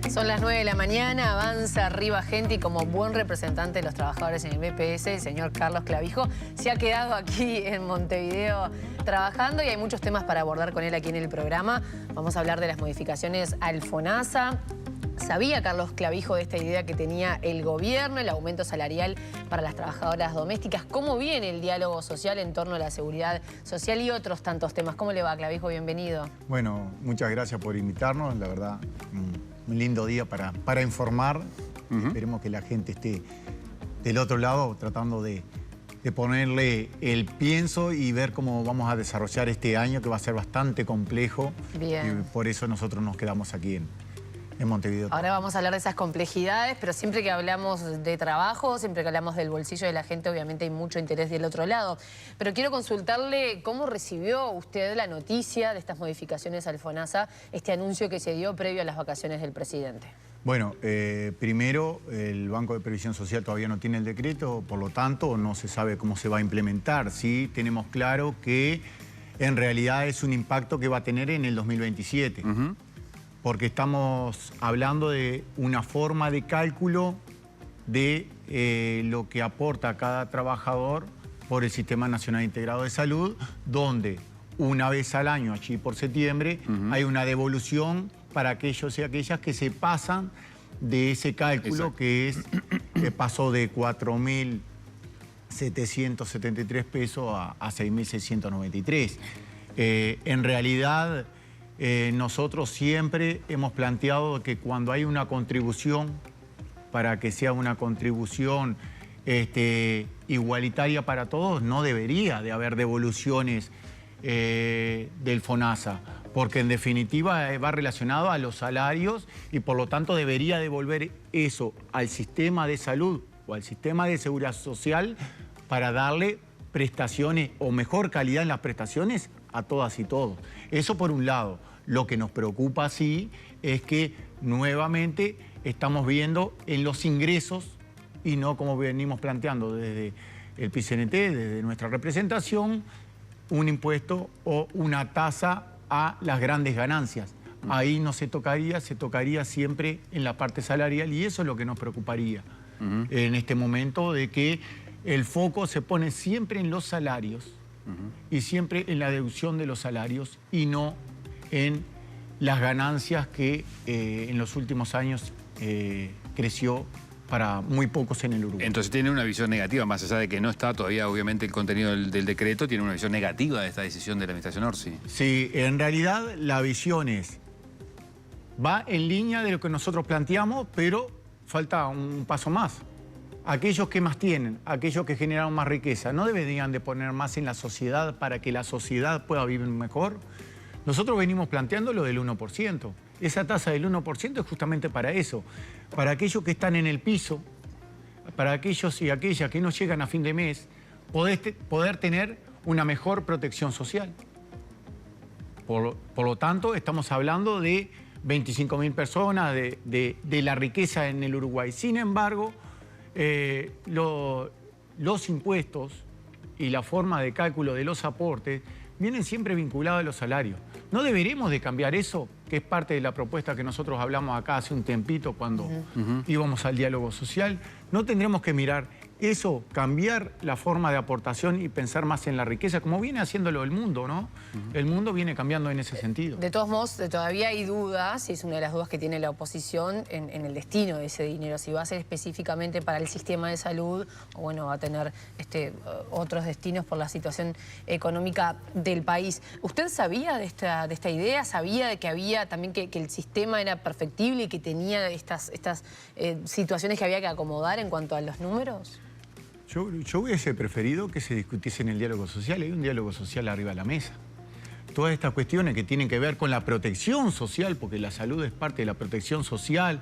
Son las 9 de la mañana, avanza Arriba Gente y como buen representante de los trabajadores en el BPS, el señor Carlos Clavijo se ha quedado aquí en Montevideo trabajando y hay muchos temas para abordar con él aquí en el programa. Vamos a hablar de las modificaciones al FONASA. ¿Sabía Carlos Clavijo de esta idea que tenía el gobierno, el aumento salarial para las trabajadoras domésticas? ¿Cómo viene el diálogo social en torno a la seguridad social y otros tantos temas? ¿Cómo le va, Clavijo? Bienvenido. Bueno, muchas gracias por invitarnos. La verdad, un lindo día para informar. Esperemos que la gente esté del otro lado tratando de ponerle el pienso y ver cómo vamos a desarrollar este año, que va a ser bastante complejo. Bien. Y por eso nosotros nos quedamos aquí en Montevideo. Ahora vamos a hablar de esas complejidades, pero siempre que hablamos de trabajo, siempre que hablamos del bolsillo de la gente, obviamente hay mucho interés del otro lado. Pero quiero consultarle cómo recibió usted la noticia de estas modificaciones al FONASA, este anuncio que se dio previo a las vacaciones del presidente. Bueno, primero, el Banco de Previsión Social todavía no tiene el decreto, por lo tanto, no se sabe cómo se va a implementar. Sí tenemos claro que en realidad es un impacto que va a tener en el 2027. Porque estamos hablando de una forma de cálculo de lo que aporta cada trabajador por el Sistema Nacional Integrado de Salud, donde una vez al año, allí por septiembre, hay una devolución para aquellos y aquellas que se pasan de ese cálculo. Exacto. Que pasó de 4.773 pesos a 6.693. En realidad, nosotros siempre hemos planteado que cuando hay una contribución, para que sea una contribución igualitaria para todos, no debería de haber devoluciones del FONASA, porque en definitiva va relacionado a los salarios y por lo tanto debería devolver eso al sistema de salud o al sistema de seguridad social para darle prestaciones o mejor calidad en las prestaciones a todas y todos. Eso por un lado. Lo que nos preocupa, sí, es que nuevamente estamos viendo en los ingresos y no como venimos planteando desde el PCNT, desde nuestra representación, un impuesto o una tasa a las grandes ganancias. Ahí no se tocaría siempre en la parte salarial y eso es lo que nos preocuparía en este momento, de que el foco se pone siempre en los salarios y siempre en la deducción de los salarios y no en las ganancias que en los últimos años creció para muy pocos en el Uruguay. Entonces tiene una visión negativa, más allá de que no está todavía obviamente el contenido del decreto, tiene una visión negativa de esta decisión de la Administración Orsi. Sí, en realidad la visión va en línea de lo que nosotros planteamos, pero falta un paso más. Aquellos que más tienen, aquellos que generaron más riqueza, ¿no deberían de poner más en la sociedad para que la sociedad pueda vivir mejor? Nosotros venimos planteando lo del 1%. Esa tasa del 1% es justamente para eso, para aquellos que están en el piso, para aquellos y aquellas que no llegan a fin de mes, poder tener una mejor protección social. Por lo tanto, estamos hablando de 25.000 personas, de la riqueza en el Uruguay. Sin embargo, los impuestos y la forma de cálculo de los aportes vienen siempre vinculados a los salarios. ¿No deberemos de cambiar eso, que es parte de la propuesta que nosotros hablamos acá hace un tempito cuando íbamos al diálogo social? ¿No tendremos que mirar eso, cambiar la forma de aportación y pensar más en la riqueza, como viene haciéndolo el mundo, ¿no? El mundo viene cambiando en ese sentido. De todos modos, todavía hay dudas, y es una de las dudas que tiene la oposición, en el destino de ese dinero, si va a ser específicamente para el sistema de salud o bueno, va a tener otros destinos por la situación económica del país. ¿Usted sabía de esta idea? ¿Sabía de que había también que el sistema era perfectible y que tenía estas situaciones que había que acomodar en cuanto a los números? Yo hubiese preferido que se discutiese en el diálogo social. Hay un diálogo social arriba de la mesa. Todas estas cuestiones que tienen que ver con la protección social, porque la salud es parte de la protección social,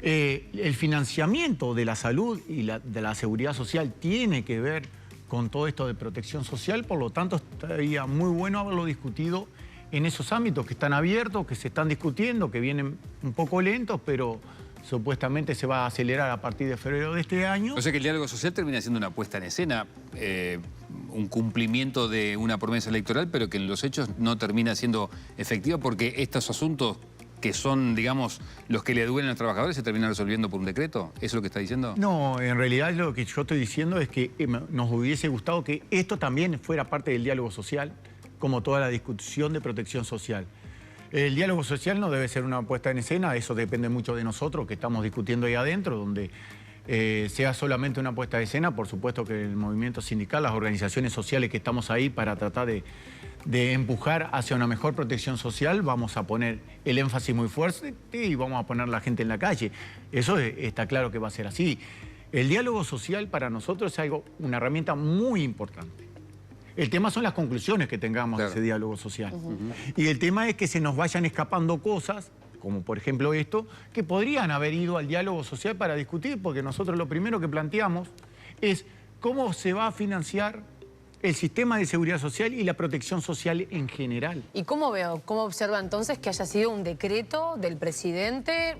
el financiamiento de la salud y de la seguridad social tiene que ver con todo esto de protección social, por lo tanto estaría muy bueno haberlo discutido en esos ámbitos que están abiertos, que se están discutiendo, que vienen un poco lentos, pero supuestamente se va a acelerar a partir de febrero de este año. O sea que el diálogo social termina siendo una puesta en escena, un cumplimiento de una promesa electoral, pero que en los hechos no termina siendo efectiva porque estos asuntos que son, digamos, los que le duelen a los trabajadores, se terminan resolviendo por un decreto? ¿Eso es lo que está diciendo? No, en realidad lo que yo estoy diciendo es que nos hubiese gustado que esto también fuera parte del diálogo social, como toda la discusión de protección social. El diálogo social no debe ser una puesta en escena, eso depende mucho de nosotros que estamos discutiendo ahí adentro, donde sea solamente una puesta en escena. Por supuesto que el movimiento sindical, las organizaciones sociales que estamos ahí para tratar de empujar hacia una mejor protección social, vamos a poner el énfasis muy fuerte y vamos a poner la gente en la calle. Eso está claro que va a ser así. El diálogo social para nosotros es una herramienta muy importante. El tema son las conclusiones que tengamos de ese diálogo social. Y el tema es que se nos vayan escapando cosas, como por ejemplo esto, que podrían haber ido al diálogo social para discutir, porque nosotros lo primero que planteamos es cómo se va a financiar el sistema de seguridad social y la protección social en general. ¿Y cómo observa entonces que haya sido un decreto del presidente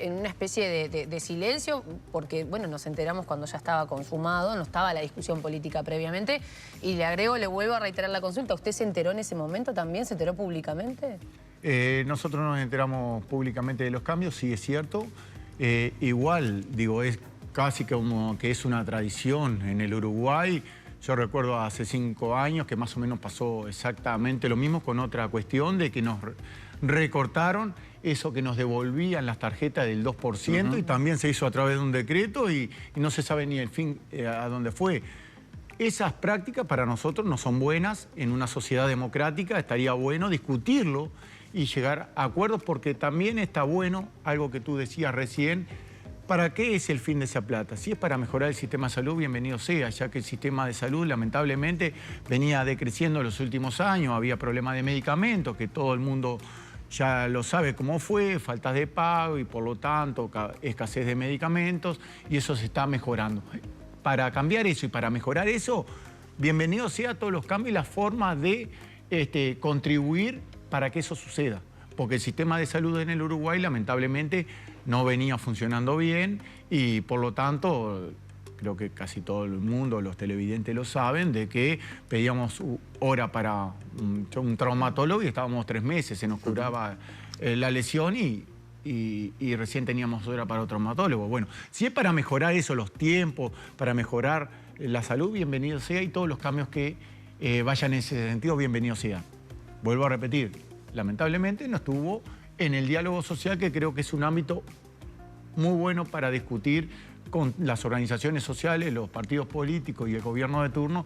en una especie de silencio? Porque, bueno, nos enteramos cuando ya estaba consumado, no estaba la discusión política previamente. Y le vuelvo a reiterar la consulta. ¿Usted se enteró en ese momento también? ¿Se enteró públicamente? Nosotros nos enteramos públicamente de los cambios, sí es cierto. Igual, digo, es casi como que es una tradición en el Uruguay. Yo recuerdo hace 5 años que más o menos pasó exactamente lo mismo con otra cuestión de que nos recortaron eso que nos devolvían las tarjetas del 2% y también se hizo a través de un decreto y no se sabe ni el fin a dónde fue. Esas prácticas para nosotros no son buenas en una sociedad democrática. Estaría bueno discutirlo y llegar a acuerdos, porque también está bueno, algo que tú decías recién, ¿para qué es el fin de esa plata? Si es para mejorar el sistema de salud, bienvenido sea, ya que el sistema de salud lamentablemente venía decreciendo en los últimos años, había problemas de medicamentos, que todo el mundo ya lo sabe cómo fue, faltas de pago y por lo tanto escasez de medicamentos, y eso se está mejorando. Para cambiar eso y para mejorar eso, bienvenido sea todos los cambios y las formas de contribuir para que eso suceda. Porque el sistema de salud en el Uruguay lamentablemente no venía funcionando bien y por lo tanto, creo que casi todo el mundo, los televidentes lo saben, de que pedíamos hora para un traumatólogo y estábamos 3 meses, se nos curaba la lesión y recién teníamos hora para otro traumatólogo. Bueno, si es para mejorar eso, los tiempos, para mejorar la salud, bienvenido sea, y todos los cambios que vayan en ese sentido, bienvenido sea. Vuelvo a repetir, lamentablemente no estuvo en el diálogo social, que creo que es un ámbito muy bueno para discutir con las organizaciones sociales, los partidos políticos y el gobierno de turno,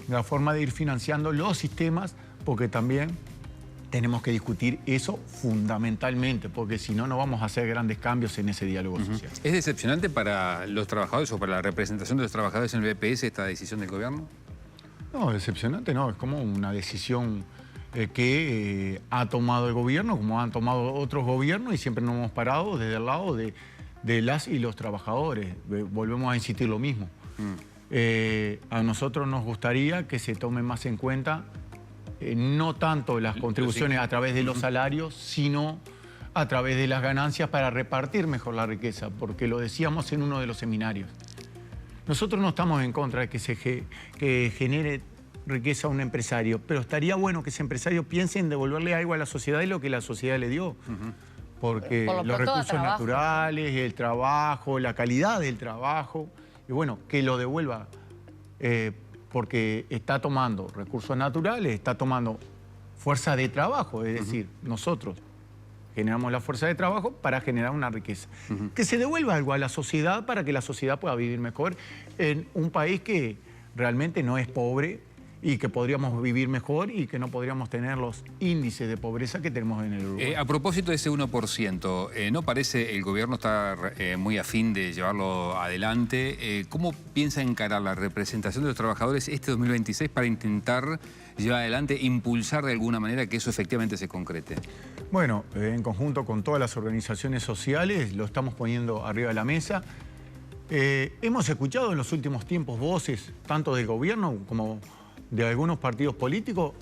la forma de ir financiando los sistemas, porque también tenemos que discutir eso fundamentalmente, porque si no, no vamos a hacer grandes cambios en ese diálogo social. ¿Es decepcionante para los trabajadores o para la representación de los trabajadores en el BPS esta decisión del gobierno? No, decepcionante no, es como una decisión que ha tomado el gobierno, como han tomado otros gobiernos, y siempre nos hemos parado desde el lado de las y los trabajadores. Volvemos a insistir lo mismo. A nosotros nos gustaría que se tome más en cuenta no tanto las contribuciones a través de los salarios, sino a través de las ganancias para repartir mejor la riqueza, porque lo decíamos en uno de los seminarios. Nosotros no estamos en contra de que genere riqueza a un empresario, pero estaría bueno que ese empresario piense en devolverle algo a la sociedad de lo que la sociedad le dio. Porque los recursos naturales, el trabajo, la calidad del trabajo, y bueno, que lo devuelva, porque está tomando recursos naturales, está tomando fuerza de trabajo, es decir, nosotros generamos la fuerza de trabajo para generar una riqueza. Que se devuelva algo a la sociedad para que la sociedad pueda vivir mejor en un país que realmente no es pobre, y que podríamos vivir mejor y que no podríamos tener los índices de pobreza que tenemos en el Uruguay. A propósito de ese 1%, ¿no parece el gobierno estar muy afín de llevarlo adelante? ¿Cómo piensa encarar la representación de los trabajadores este 2026 para intentar llevar adelante, impulsar de alguna manera que eso efectivamente se concrete? Bueno, en conjunto con todas las organizaciones sociales lo estamos poniendo arriba de la mesa. Hemos escuchado en los últimos tiempos voces, tanto del gobierno como de algunos partidos políticos,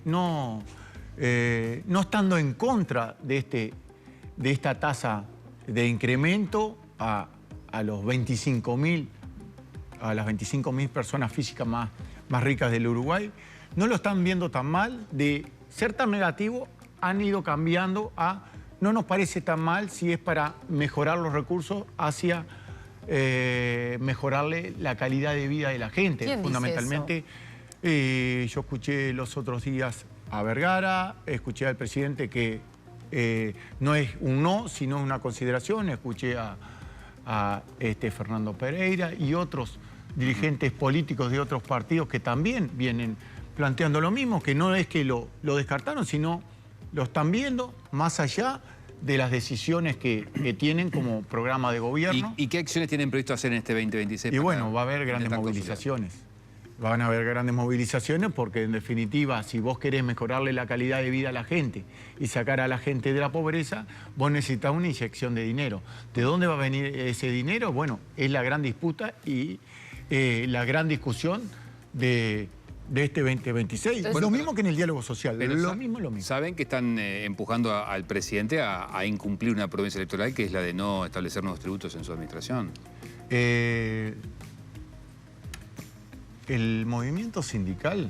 no estando en contra de esta tasa de incremento a las 25.000 personas físicas más ricas del Uruguay. No lo están viendo tan mal. De ser tan negativo, han ido cambiando a no nos parece tan mal si es para mejorar los recursos hacia mejorarle la calidad de vida de la gente. ¿Quién Fundamentalmente, yo escuché los otros días a Vergara, escuché al presidente que no es un no, sino una consideración, escuché a Fernando Pereira y otros dirigentes políticos de otros partidos que también vienen planteando lo mismo, que no es que lo descartaron, sino lo están viendo más allá de las decisiones que tienen como programa de gobierno. ¿Y qué acciones tienen previsto hacer en este 2026? Y bueno, va a haber grandes movilizaciones. Van a haber grandes movilizaciones porque, en definitiva, si vos querés mejorarle la calidad de vida a la gente y sacar a la gente de la pobreza, vos necesitas una inyección de dinero. ¿De dónde va a venir ese dinero? Bueno, es la gran disputa y la gran discusión de este 2026. Entonces, lo mismo que en el diálogo social, pero lo mismo. Saben que están empujando al presidente a incumplir una promesa electoral, que es la de no establecer nuevos tributos en su administración. El movimiento sindical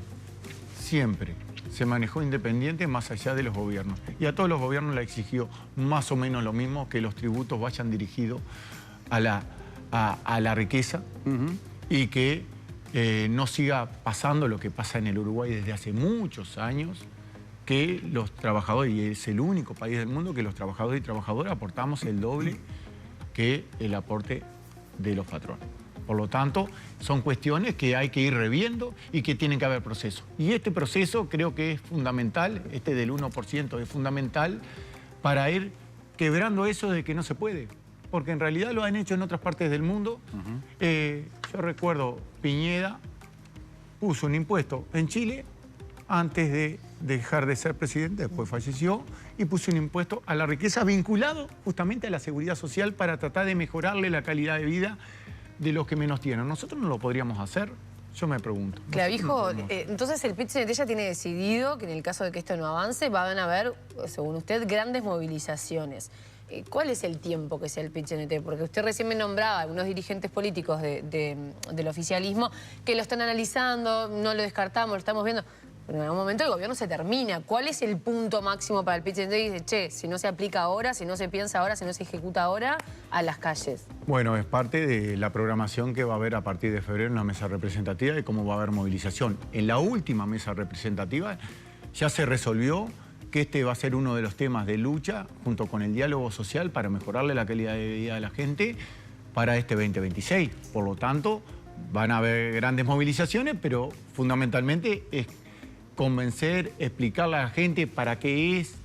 siempre se manejó independiente más allá de los gobiernos. Y a todos los gobiernos le exigió más o menos lo mismo, que los tributos vayan dirigidos a la riqueza y que no siga pasando lo que pasa en el Uruguay desde hace muchos años, que los trabajadores, y es el único país del mundo que los trabajadores y trabajadoras aportamos el doble que el aporte de los patrones. Por lo tanto, son cuestiones que hay que ir reviendo y que tienen que haber proceso. Y este proceso creo que es fundamental, este del 1% es fundamental para ir quebrando eso de que no se puede. Porque en realidad lo han hecho en otras partes del mundo. Yo recuerdo, Piñera puso un impuesto en Chile antes de dejar de ser presidente, después falleció, y puso un impuesto a la riqueza vinculado justamente a la seguridad social para tratar de mejorarle la calidad de vida de los que menos tienen. ¿Nosotros no lo podríamos hacer? Yo me pregunto. Clavijo, entonces el PIT-CNT ya tiene decidido que en el caso de que esto no avance, van a haber, según usted, grandes movilizaciones. ¿Cuál es el tiempo que sea el PIT-CNT? Porque usted recién me nombraba algunos dirigentes políticos del oficialismo que lo están analizando, no lo descartamos, lo estamos viendo. Pero en algún momento el gobierno se termina. ¿Cuál es el punto máximo para el PIT-CNT? Y dice, che, si no se aplica ahora, si no se piensa ahora, si no se ejecuta ahora, a las calles. Bueno, es parte de la programación que va a haber a partir de febrero en la mesa representativa y cómo va a haber movilización. En la última mesa representativa ya se resolvió que este va a ser uno de los temas de lucha junto con el diálogo social para mejorarle la calidad de vida de la gente para este 2026. Por lo tanto, van a haber grandes movilizaciones, pero fundamentalmente es convencer, explicarle a la gente para qué es,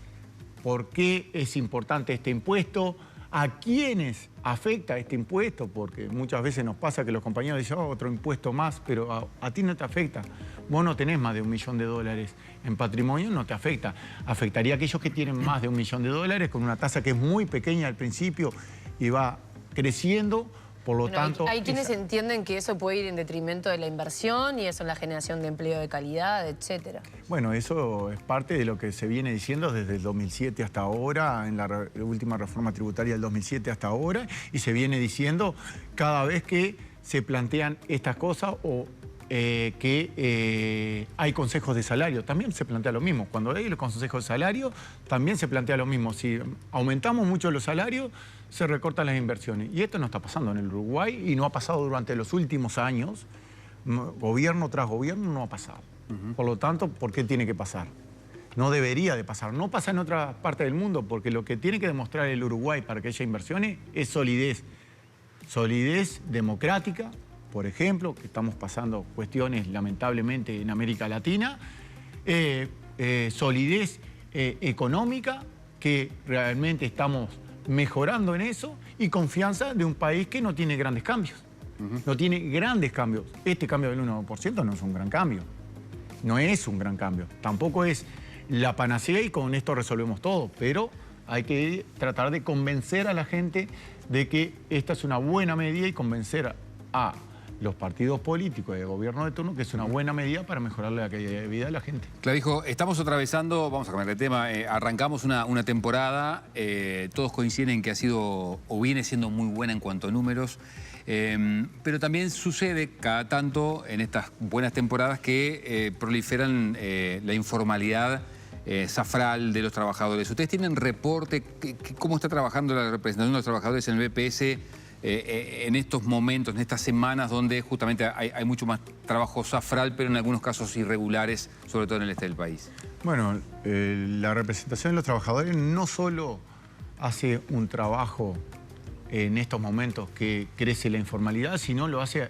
por qué es importante este impuesto, a quiénes afecta este impuesto, porque muchas veces nos pasa que los compañeros dicen, oh, otro impuesto más, pero a ti no te afecta. Vos no tenés más de $1 millón en patrimonio, no te afecta. Afectaría a aquellos que tienen más de $1 millón con una tasa que es muy pequeña al principio y va creciendo. Por lo tanto, hay quienes entienden que eso puede ir en detrimento de la inversión y eso en la generación de empleo de calidad, etcétera. Bueno, eso es parte de lo que se viene diciendo desde el 2007 hasta ahora, en la última reforma tributaria del 2007 hasta ahora, y se viene diciendo cada vez que se plantean estas cosas o que hay consejos de salario. También se plantea lo mismo. Cuando hay los consejos de salario, también se plantea lo mismo. Si aumentamos mucho los salarios, se recortan las inversiones. Y esto no está pasando en el Uruguay y no ha pasado durante los últimos años. Gobierno tras gobierno no ha pasado. Por lo tanto, ¿por qué tiene que pasar? No debería de pasar. No pasa en otra parte del mundo porque lo que tiene que demostrar el Uruguay para que haya inversiones es solidez. Solidez democrática, por ejemplo, que estamos pasando cuestiones lamentablemente en América Latina, solidez económica, que realmente estamos mejorando en eso, y confianza de un país que no tiene grandes cambios. No tiene grandes cambios. Este cambio del 1% no es un gran cambio. No es un gran cambio. Tampoco es la panacea y con esto resolvemos todo, pero hay que tratar de convencer a la gente de que esta es una buena medida y convencer a los partidos políticos y el gobierno de turno que es una buena medida para mejorarle la calidad de vida de la gente. Clavijo, estamos atravesando, vamos a cambiar de tema, arrancamos una temporada, todos coinciden en que ha sido o viene siendo muy buena en cuanto a números, pero también sucede cada tanto en estas buenas temporadas que proliferan la informalidad Safral de los trabajadores. ¿Ustedes tienen reporte? ¿Cómo está trabajando la representación de los trabajadores en el BPS en estos momentos, en estas semanas donde justamente hay mucho más trabajo Safral, pero en algunos casos irregulares, sobre todo en el este del país? Bueno, la representación de los trabajadores no solo hace un trabajo en estos momentos que crece la informalidad, sino lo hace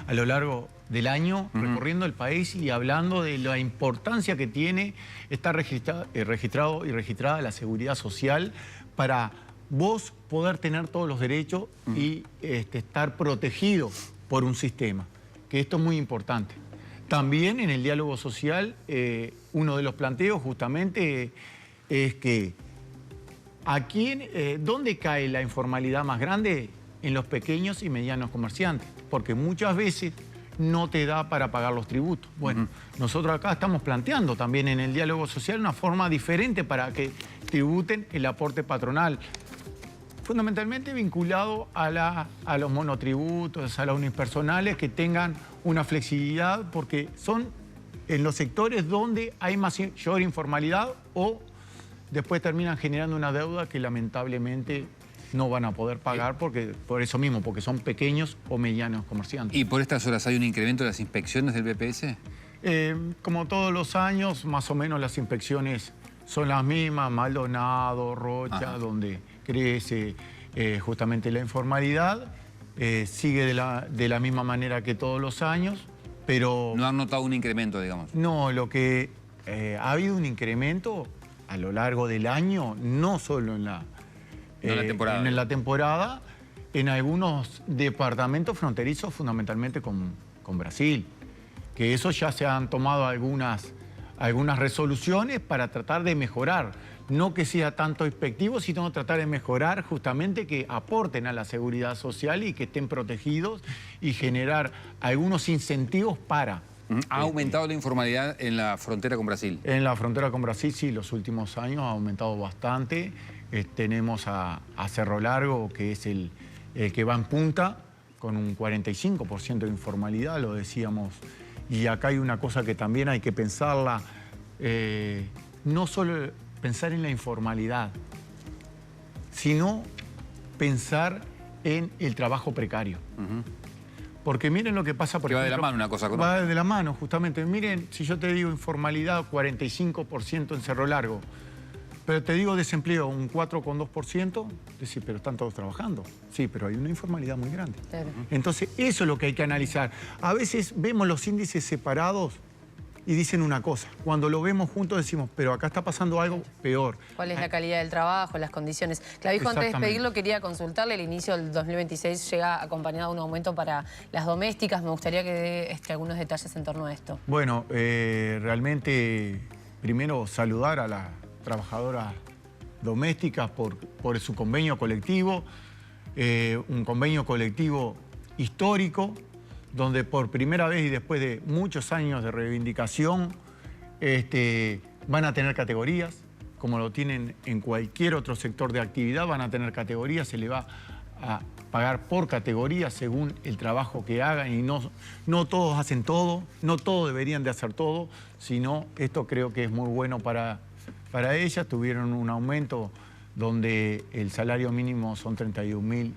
a lo largo del año, recorriendo el país y hablando de la importancia que tiene estar registrado y registrada la seguridad social para vos poder tener todos los derechos y estar protegido por un sistema, que esto es muy importante. También en el diálogo social, uno de los planteos justamente es que ¿dónde cae la informalidad más grande? En los pequeños y medianos comerciantes, porque muchas veces no te da para pagar los tributos. Bueno, nosotros acá estamos planteando también en el diálogo social una forma diferente para que tributen el aporte patronal, fundamentalmente vinculado a los monotributos, a las unipersonales, que tengan una flexibilidad, porque son en los sectores donde hay mayor informalidad o después terminan generando una deuda que lamentablemente no van a poder pagar por eso mismo, porque son pequeños o medianos comerciantes. ¿Y por estas horas hay un incremento de las inspecciones del BPS? Como todos los años, más o menos las inspecciones son las mismas, Maldonado, Rocha, donde crece justamente la informalidad. Sigue de la misma manera que todos los años, pero... ¿No han notado un incremento, digamos? No, lo que ha habido un incremento a lo largo del año, no solo en la temporada, en algunos departamentos fronterizos, fundamentalmente con Brasil, que eso ya se han tomado algunas resoluciones para tratar de mejorar, no que sea tanto inspectivo, sino tratar de mejorar justamente que aporten a la seguridad social y que estén protegidos y generar algunos incentivos para... ¿Ha aumentado la informalidad en la frontera con Brasil? En la frontera con Brasil, sí, los últimos años ha aumentado bastante. Tenemos a Cerro Largo, que es el que va en punta, con un 45% de informalidad, lo decíamos. Y acá hay una cosa que también hay que pensarla, no solo pensar en la informalidad, sino pensar en el trabajo precario. Porque miren lo que pasa, por ejemplo... va de la mano una cosa con otra. Va de la mano, justamente. Miren, si yo te digo informalidad, 45% en Cerro Largo, pero te digo desempleo, un 4,2%, decís, pero están todos trabajando. Sí, pero hay una informalidad muy grande. Claro. Entonces, eso es lo que hay que analizar. A veces vemos los índices separados y dicen una cosa. Cuando lo vemos juntos decimos, pero acá está pasando algo peor. ¿Cuál es la calidad del trabajo, las condiciones? Clavijo, antes de despedirlo, quería consultarle. El inicio del 2026 llega acompañado de un aumento para las domésticas. Me gustaría que dé algunos detalles en torno a esto. Bueno, realmente, primero saludar a las trabajadoras domésticas por su convenio colectivo, un convenio colectivo histórico, donde por primera vez y después de muchos años de reivindicación van a tener categorías, como lo tienen en cualquier otro sector de actividad, van a tener categorías, se le va a pagar por categoría según el trabajo que hagan y no todos hacen todo, no todos deberían de hacer todo, sino esto creo que es muy bueno para ellas. Tuvieron un aumento donde el salario mínimo son 31.000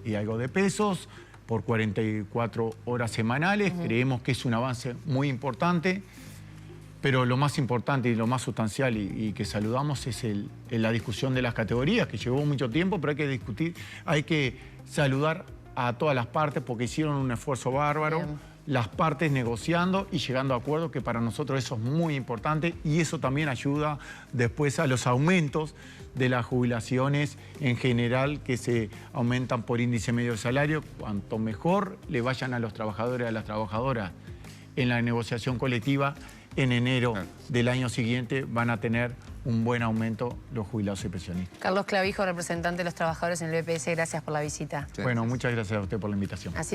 y algo de pesos, por 44 horas semanales. Creemos que es un avance muy importante, pero lo más importante y lo más sustancial y que saludamos es la discusión de las categorías, que llevó mucho tiempo, pero hay que discutir, hay que saludar a todas las partes porque hicieron un esfuerzo bárbaro. Bien. Las partes negociando y llegando a acuerdos, que para nosotros eso es muy importante y eso también ayuda después a los aumentos de las jubilaciones en general, que se aumentan por índice medio de salario. Cuanto mejor le vayan a los trabajadores y a las trabajadoras en la negociación colectiva, en enero del año siguiente van a tener un buen aumento los jubilados y pensionistas. Carlos Clavijo, representante de los trabajadores en el BPS, gracias por la visita. Bueno, muchas gracias a usted por la invitación. Así